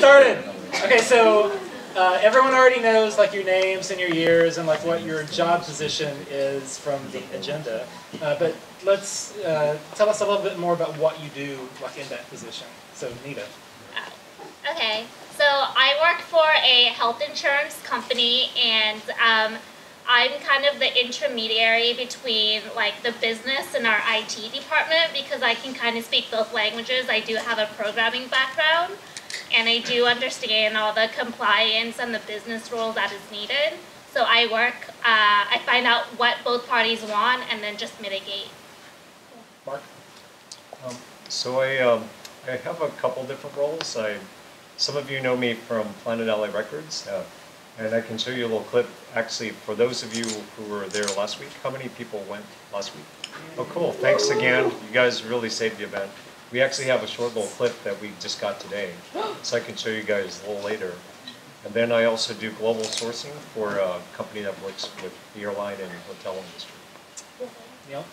started. Okay, so everyone already knows like your names and your years and like what your job position is from the agenda. But let's tell us a little bit more about what you do like in that position. So Neda. Okay, so I work for a health insurance company, and I'm kind of the intermediary between like the business and our IT department because I can kind of speak both languages. I do have a programming background, and I do understand all the compliance and the business rules that is needed. So I work, I find out what both parties want and then just mitigate. Mark? So I have a couple different roles. Some of you know me from Planet LA Records, and I can show you a little clip. Actually, for those of you who were there last week, how many people went last week? Oh, cool. Thanks again. You guys really saved the event. We actually have a short little clip that we just got today, so I can show you guys a little later. And then I also do global sourcing for a company that works with the airline and hotel industry. Neil?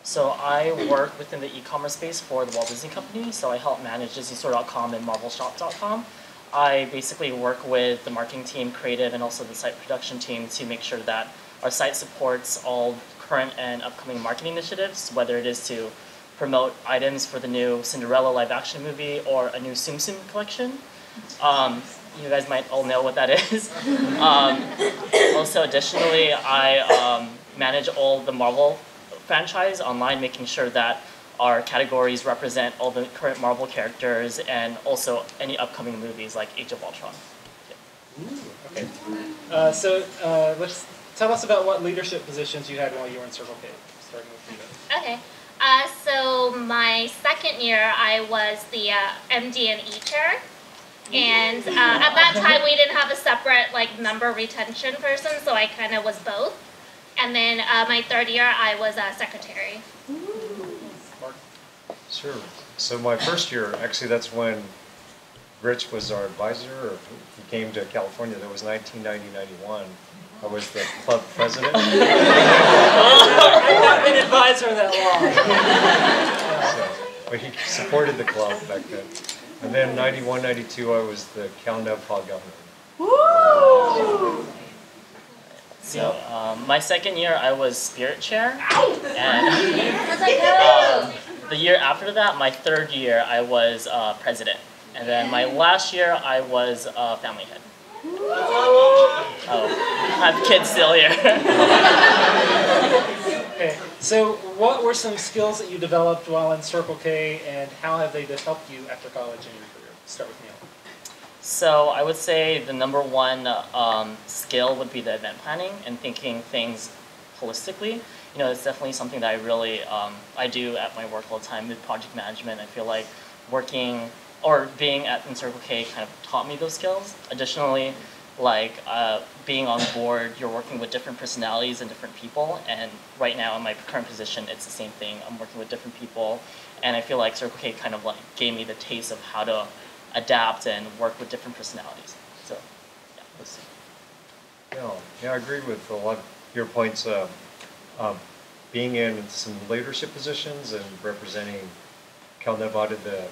So I work within the e-commerce space for the Walt Disney Company. So I help manage DisneyStore.com and MarvelShop.com. I basically work with the marketing team, creative, and also the site production team to make sure that our site supports all current and upcoming marketing initiatives, whether it is to promote items for the new Cinderella live-action movie or a new Tsum Tsum collection. You guys might all know what that is. Also, additionally, I manage all the Marvel franchise online, making sure that our categories represent all the current Marvel characters and also any upcoming movies like Age of Ultron. Yeah. Ooh, okay. So let's tell us about what leadership positions you had while you were in Circle K, starting with Neda. Okay. So my second year, I was the MD&E chair. And at that time, we didn't have a separate like member retention person, so I kind of was both. And then my third year, I was a secretary. Mark? Sure. So my first year, actually that's when Rich was our advisor, or he came to California. That was 1990-91. I was the club president. I've not been advisor that long. But he supported the club back then. And then 91-92, I was the Cal Nev governor. Woo! So my second year, I was spirit chair, and the year after that, my third year, I was president, and then my last year, I was family head. Oh, I have kids still here. Okay, so what were some skills that you developed while in Circle K, and how have they helped you after college and your career? Start with Neil. So I would say the number one skill would be the event planning and thinking things holistically. You know, it's definitely something that I really, I do at my work all the time with project management. I feel like working or being in Circle K kind of taught me those skills. Additionally, like being on board, you're working with different personalities and different people. And right now in my current position, it's the same thing. I'm working with different people. And I feel like Circle K kind of like gave me the taste of how to adapt and work with different personalities. So, yeah. Yeah, I agree with a lot of your points. Being in some leadership positions and representing Cal Nevada, the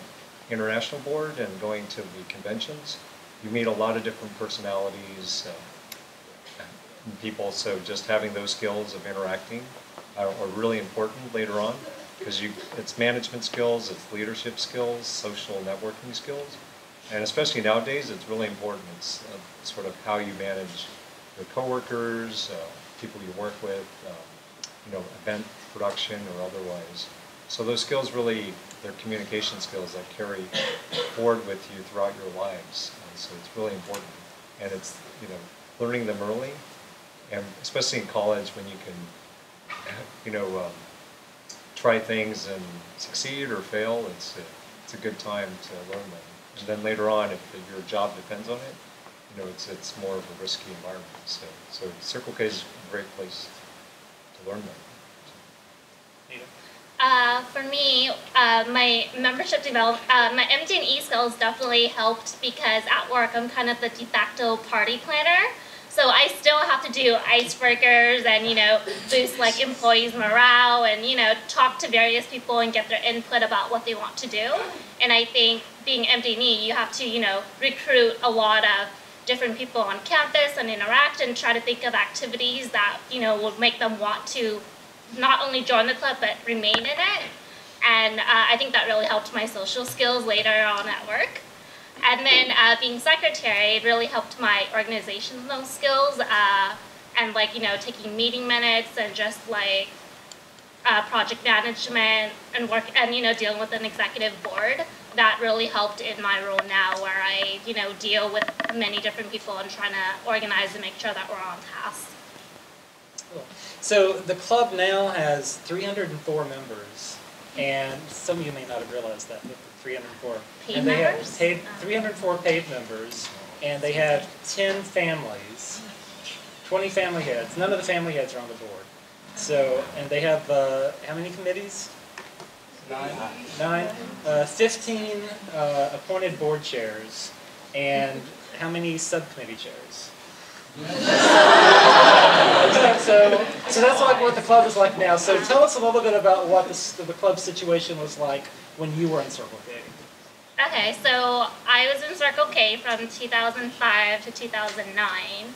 international board, and going to the conventions, you meet a lot of different personalities and people. So just having those skills of interacting are really important later on, because it's management skills, it's leadership skills, social networking skills. And especially nowadays, it's really important. It's sort of how you manage your coworkers, people you work with, you know, event production or otherwise. So those skills really, they're communication skills that carry forward with you throughout your lives. And so it's really important. And it's, you know, learning them early, and especially in college when you can, you know, try things and succeed or fail. It's a good time to learn them. And then later on, if your job depends on it, you know, it's more of a risky environment. So Circle K is a great place to learn them. For me, my membership my MD&E skills definitely helped because at work I'm kind of the de facto party planner. So I still have to do icebreakers and, boost like employees' morale and, talk to various people and get their input about what they want to do. And I think being MD&E, you have to, recruit a lot of different people on campus and interact and try to think of activities that, would make them want to not only join the club but remain in it. And I think that really helped my social skills later on at work. And then being secretary really helped my organizational skills and taking meeting minutes and just project management and work and dealing with an executive board. That really helped in my role now where I deal with many different people and trying to organize and make sure that we're on task. Cool. So the club now has 304 members, and some of you may not have realized that, but 304. Paid and they members? have 304 paid members, and they have 10 families, 20 family heads. None of the family heads are on the board. So, and they have, how many committees? 9. 15 appointed board chairs, and how many subcommittee chairs? So that's like what the club is like now. So tell us a little bit about what the club situation was like when you were in Circle K. Okay, so I was in Circle K from 2005 to 2009.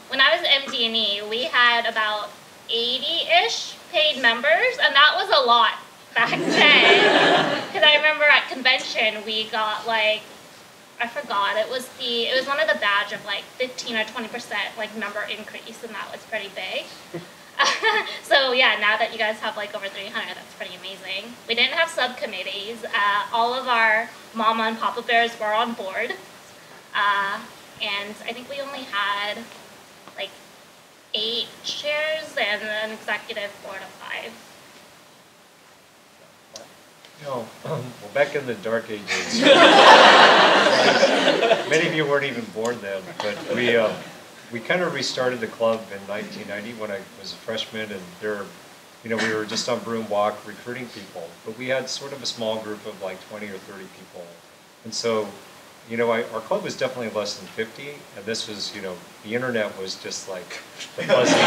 When I was MD&E, we had about 80-ish paid members, and that was a lot back then. Because I remember at convention we got I forgot, it was one of the badge of 15 or 20% member increase, and that was pretty big. So yeah, now that you guys have over 300, that's pretty amazing. We didn't have subcommittees. All of our mama and papa bears were on board. And I think we only had 8 chairs and an executive board of 5. Well, back in the dark ages, many of you weren't even born then, but we kind of restarted the club in 1990 when I was a freshman, and we were just on Broom Walk recruiting people, but we had sort of a small group of 20 or 30 people, and so our club was definitely less than 50, and this was, the internet was just the buzzing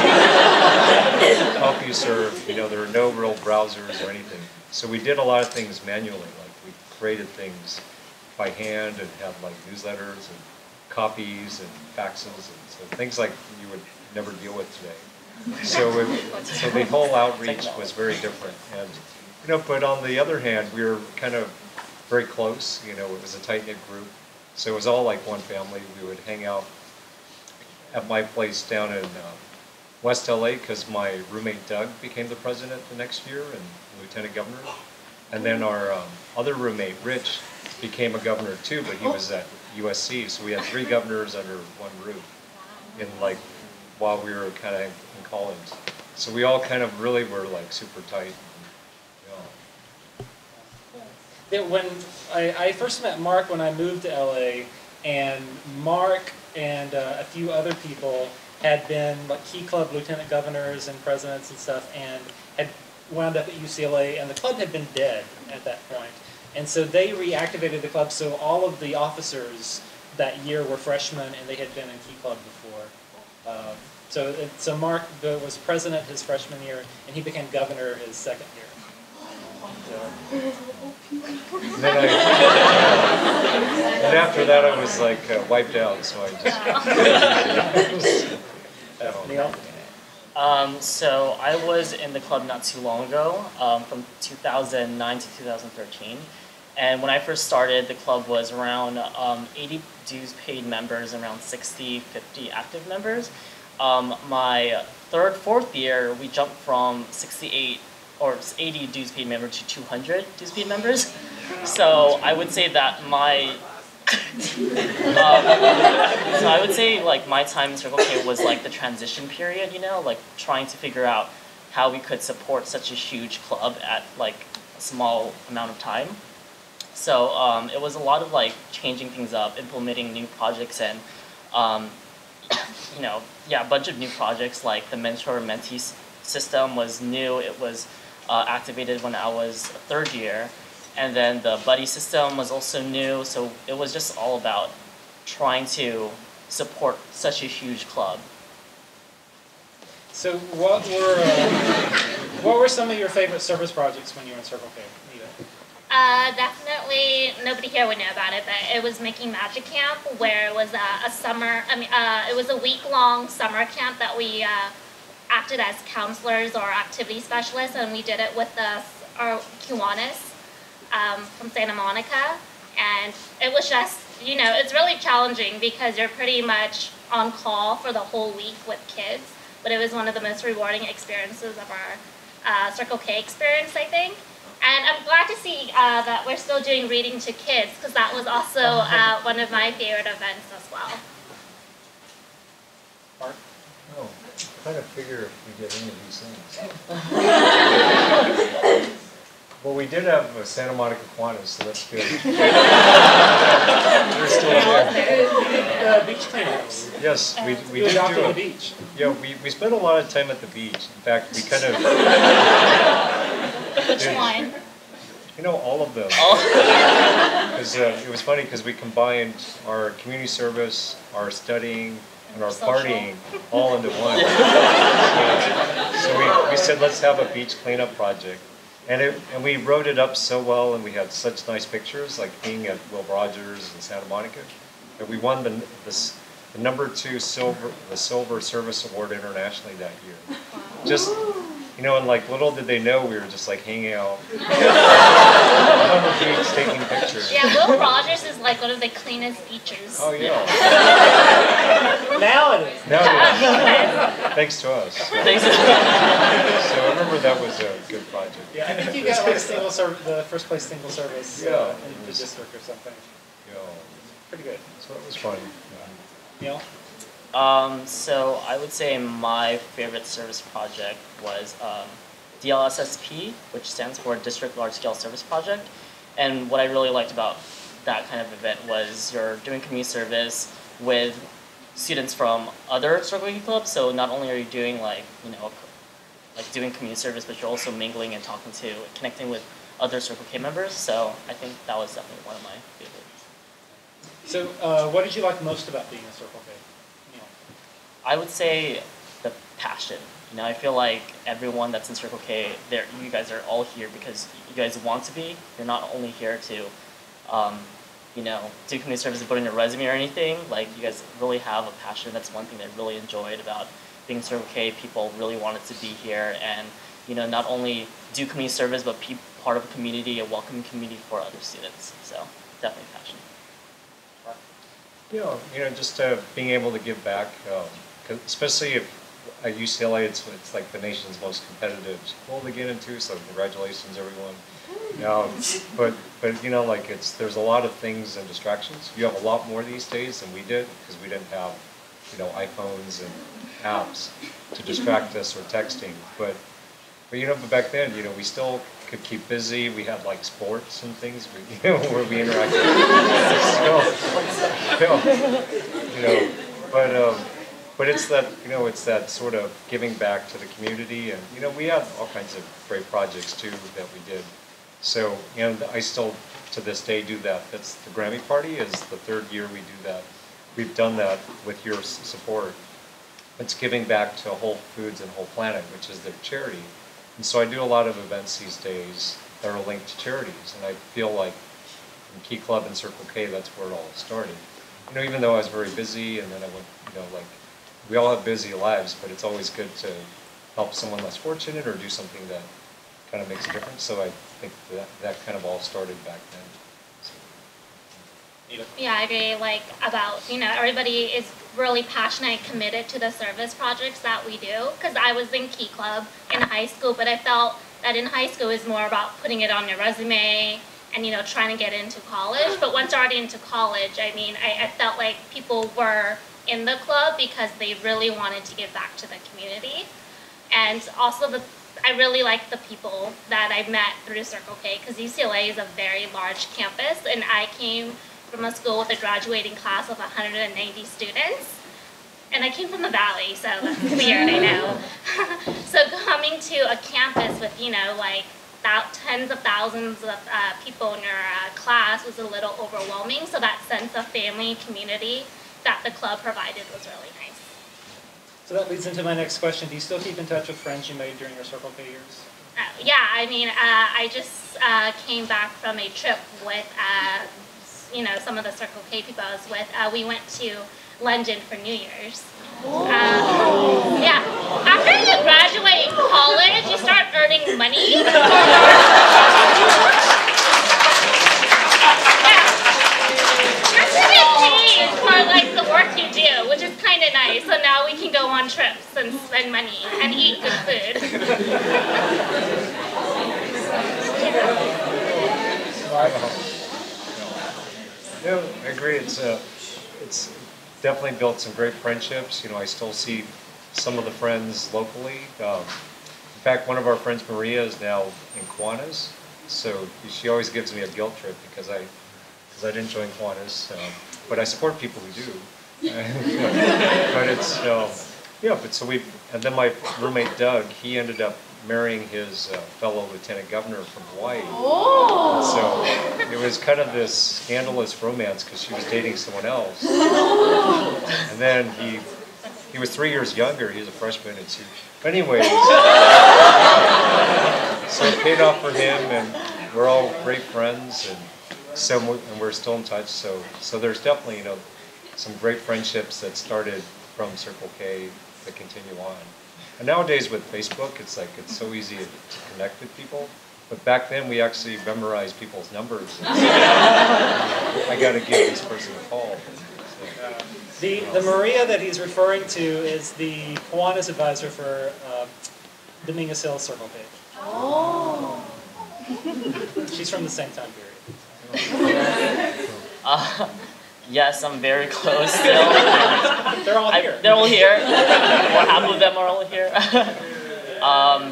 CompuServe, there were no real browsers or anything. So we did a lot of things manually, we created things by hand and had newsletters and copies and faxes, and so things you would never deal with today. So the whole outreach was very different, and but on the other hand, we were kind of very close. It was a tight-knit group, so it was all like one family. We would hang out at my place down in West LA because my roommate Doug became the president the next year and lieutenant governor, and then our other roommate Rich became a governor too, but he was at USC, so we had 3 governors under one roof in while we were kind of in college. So we all kind of really were super tight. When I first met Mark when I moved to LA, and Mark and a few other people had been key club lieutenant governors and presidents and stuff, and had wound up at UCLA, and the club had been dead at that point. And so they reactivated the club, so all of the officers that year were freshmen, and they had been in key club before. So Mark was president his freshman year, and he became governor his second year. And then and after that I was wiped out, so I just... Neil? So I was in the club not too long ago, from 2009 to 2013. And when I first started, the club was around 80 dues paid members, around 50 active members. My fourth year, we jumped from 68 or 80 dues paid members to 200 dues paid members. So I would say that my time in Circle K was the transition period, trying to figure out how we could support such a huge club at a small amount of time. So it was a lot of changing things up, implementing new projects, and a bunch of new projects. The mentor-mentee system was new. It was activated when I was third year. And then the buddy system was also new, so it was just all about trying to support such a huge club. So what were some of your favorite service projects when you were in Circle K, Neda? Definitely, nobody here would know about it, but it was Making Magic Camp, where it was it was a week-long summer camp that we acted as counselors or activity specialists, and we did it with our Kiwanis from Santa Monica. And it was just, it's really challenging because you're pretty much on call for the whole week with kids, but it was one of the most rewarding experiences of our Circle K experience, I think. And I'm glad to see that we're still doing reading to kids, because that was also one of my favorite events as well. Mark? Oh, I kind of figure if we get into these things. Well, we did have a Santa Monica Kiwanis, so that's good. They're still there. Beach cleanups. Yes, we You did adopted do the it. beach. Yeah, we spent a lot of time at the beach. In fact, we kind of... Which one? All of them. Because it was funny because we combined our community service, our studying, and our partying all into one. So we said, let's have a beach cleanup project. And we wrote it up so well, and we had such nice pictures, like being at Will Rogers in Santa Monica, that we won the #2 Silver Service Award internationally that year. Just, and like little did they know we were just like hanging out on the beach taking pictures. Yeah, Will Rogers is like one of the cleanest beaches. Oh yeah. Now it is. Now it is. Thanks to us. So I remember that was a good project. Yeah, I think you got like the first place single service in the district or something. Yeah. Pretty good. So it was fun. Neil? So I would say my favorite service project was DLSSP, which stands for District Large Scale Service Project. And what I really liked about that kind of event was you're doing community service with students from other Circle K clubs. So not only are you doing doing community service, but you're also mingling and connecting with other Circle K members. So I think that was definitely one of my favorites. So what did you like most about being a Circle K? I would say the passion. I feel like everyone that's in Circle K, you guys are all here because you guys want to be. You're not only here to, do community service and put in your resume or anything. Like, you guys really have a passion. That's one thing that I really enjoyed about being Circle K. People really wanted to be here and, not only do community service, but be part of a community, a welcoming community for other students. So, definitely passion. Just being able to give back, especially at UCLA, it's like the nation's most competitive school to get into. So congratulations, everyone. But there's a lot of things and distractions. You have a lot more these days than we did because we didn't have iPhones and apps to distract us or texting. But back then, we still could keep busy. We had like sports and things, where we interacted. But it's that it's that sort of giving back to the community, and we had all kinds of great projects too that we did. So I still to this day do that. That's the Grammy Party is the 3rd year we do that. We've done that with your support. It's giving back to Whole Foods and Whole Planet, which is their charity. And so I do a lot of events these days that are linked to charities, and I feel like in Key Club and Circle K, that's where it all started. Even though I was very busy, and then I went, we all have busy lives, but it's always good to help someone less fortunate or do something that kind of makes a difference. So I think that kind of all started back then. So. Yeah, I agree. About everybody is really passionate and committed to the service projects that we do. Because I was in Key Club in high school, but I felt that in high school is more about putting it on your resume and trying to get into college. But once you're already into college, I felt like people were in the club because they really wanted to give back to the community. And also I really like the people that I met through Circle K because UCLA is a very large campus, and I came from a school with a graduating class of 190 students. And I came from the Valley, so that's weird, I know. So coming to a campus with, tens of thousands of people in your class was a little overwhelming. So that sense of family, community that the club provided was really nice. So that leads into my next question. Do you still keep in touch with friends you made during your Circle K years? Yeah, I mean, I just came back from a trip with, some of the Circle K people I was with. We went to London for New Year's. Yeah, after you graduate college, you start earning money. You're getting paid for like the work you do, which is kind of nice. So now we can go on trips and spend money and eat good food. Yeah, I agree. It's definitely built some great friendships. You know, I still see some of the friends locally. In fact, one of our friends, Maria, is now in Kiwanis, so she always gives me a guilt trip because I didn't join Kiwanis, but I support people who do. But it's but so and then my roommate Doug, he ended up marrying his fellow lieutenant governor from Hawaii. Oh. So it was kind of this scandalous romance because she was dating someone else. And then he was 3 years younger. He was a freshman at CU. But anyways, so it paid off for him, and we're all great friends, and we're still in touch. So there's definitely some great friendships that started from Circle K that continue on. And nowadays with Facebook, it's so easy to connect with people. But back then, we actually memorized people's numbers. I got to give this person a call. The Maria that he's referring to is the Kiwanis advisor for Dominguez Hills Circle K. Oh. She's from the same time period. Yes, I'm very close still. They're all here. They're all here. Or half of them are all here.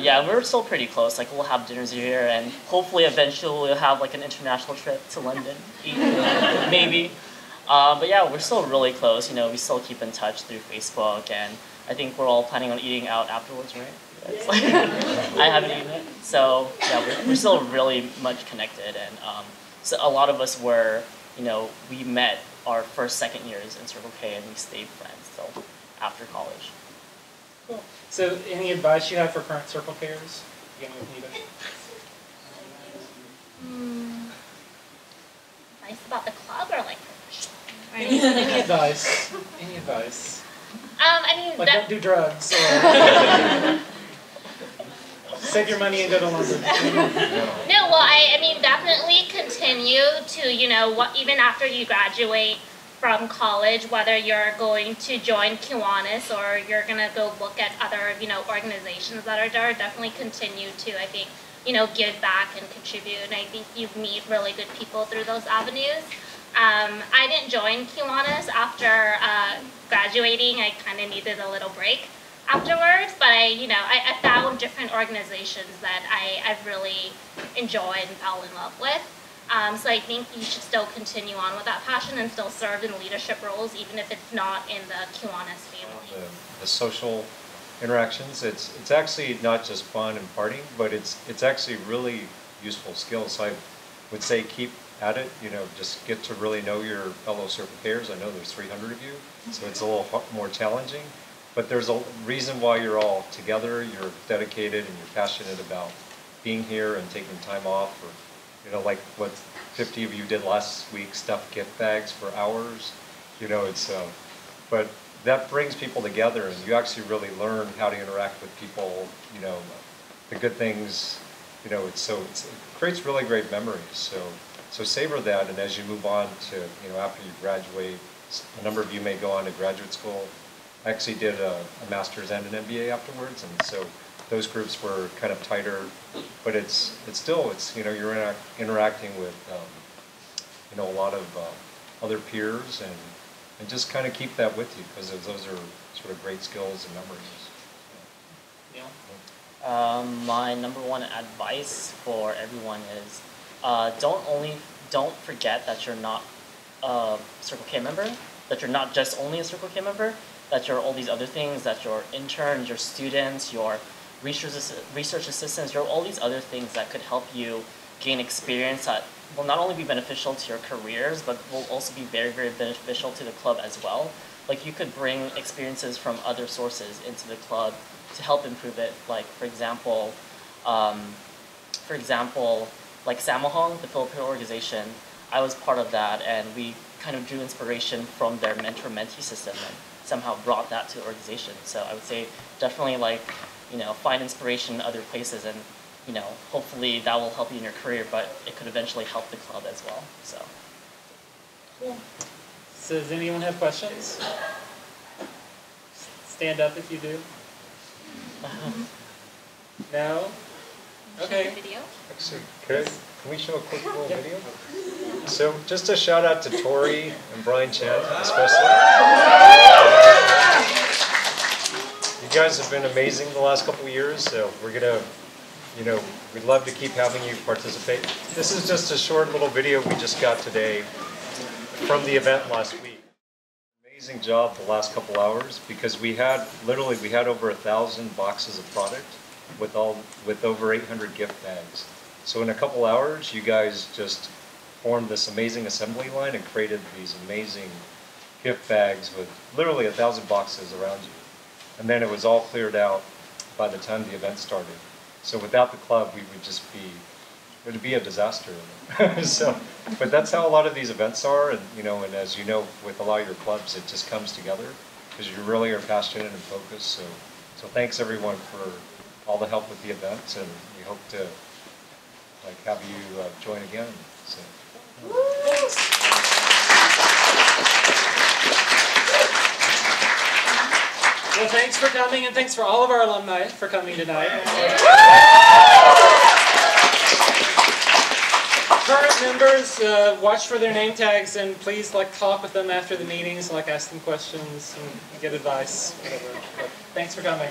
Yeah, we're still pretty close. Like, we'll have dinners here, and hopefully eventually we'll have like an international trip to London, maybe. But yeah, we're still really close. We still keep in touch through Facebook, and I think we're all planning on eating out afterwards, right? It's like, I haven't eaten it, so yeah, we're still really much connected, and so a lot of us were, we met our first, second years in Circle K, and we stayed friends till after college. Cool. So, any advice you have for current Circle Kers? Beginning with Neda. Advice about the club or like professional? Any advice? Any advice? I mean, like don't do drugs. Or save your money and go to London. No, well, I mean, definitely continue to, even after you graduate from college, whether you're going to join Kiwanis or you're going to go look at other, organizations that are there, definitely continue to, I think, give back and contribute. And I think you meet really good people through those avenues. I didn't join Kiwanis after graduating. I kind of needed a little break afterwards, but I found different organizations that I really enjoyed and fell in love with. So I think you should still continue on with that passion and still serve in leadership roles, even if it's not in the Kiwanis family. The social interactions, it's actually not just fun and partying, but it's actually really useful skills. So I would say keep at it, just get to really know your fellow Circle Kers. I know there's 300 of you, so it's a little more challenging. But there's a reason why you're all together, you're dedicated, and you're passionate about being here and taking time off. Or, like what 50 of you did last week, stuff gift bags for hours. But that brings people together, and you actually really learn how to interact with people, the good things, it creates really great memories. So savor that, and as you move on to, after you graduate, a number of you may go on to graduate school. I actually did a master's and an MBA afterwards, and so those groups were kind of tighter, but it's you're interacting with a lot of other peers, and just kind of keep that with you, because those are sort of great skills and memories. Yeah. My number one advice for everyone is don't forget that you're not a Circle K member, that you're not just only a Circle K member, that you're all these other things, that you're interns, your students, your research assistants, you're all these other things that could help you gain experience that will not only be beneficial to your careers, but will also be very, very beneficial to the club as well. Like, you could bring experiences from other sources into the club to help improve it. Like, for example, like Samahong, the Filipino organization, I was part of that, and we kind of drew inspiration from their mentor-mentee system and somehow brought that to the organization. So I would say definitely, like, you know, find inspiration in other places, and, you know, hopefully that will help you in your career, but it could eventually help the club as well. So. Cool. So does anyone have questions? Stand up if you do. No? Okay. Video? Actually, can we show a quick little video? So just a shout out to Tori and Brian Chen, especially. You guys have been amazing the last couple of years, so we're gonna, you know, we'd love to keep having you participate. This is just a short little video we just got today from the event last week. Amazing job the last couple hours, because we had over 1,000 boxes of product with over 800 gift bags. So in a couple hours, you guys just formed this amazing assembly line and created these amazing gift bags with literally 1,000 boxes around you. And then it was all cleared out by the time the event started. So without the club, we would just be, it would be a disaster. So, but that's how a lot of these events are, and you know, and as you know, with a lot of your clubs, it just comes together because you really are passionate and focused. So thanks everyone for all the help with the event, and we hope to have you join again. So. Well, thanks for coming, and thanks for all of our alumni for coming tonight. Current members, watch for their name tags, and please talk with them after the meetings, ask them questions and get advice, whatever. But thanks for coming.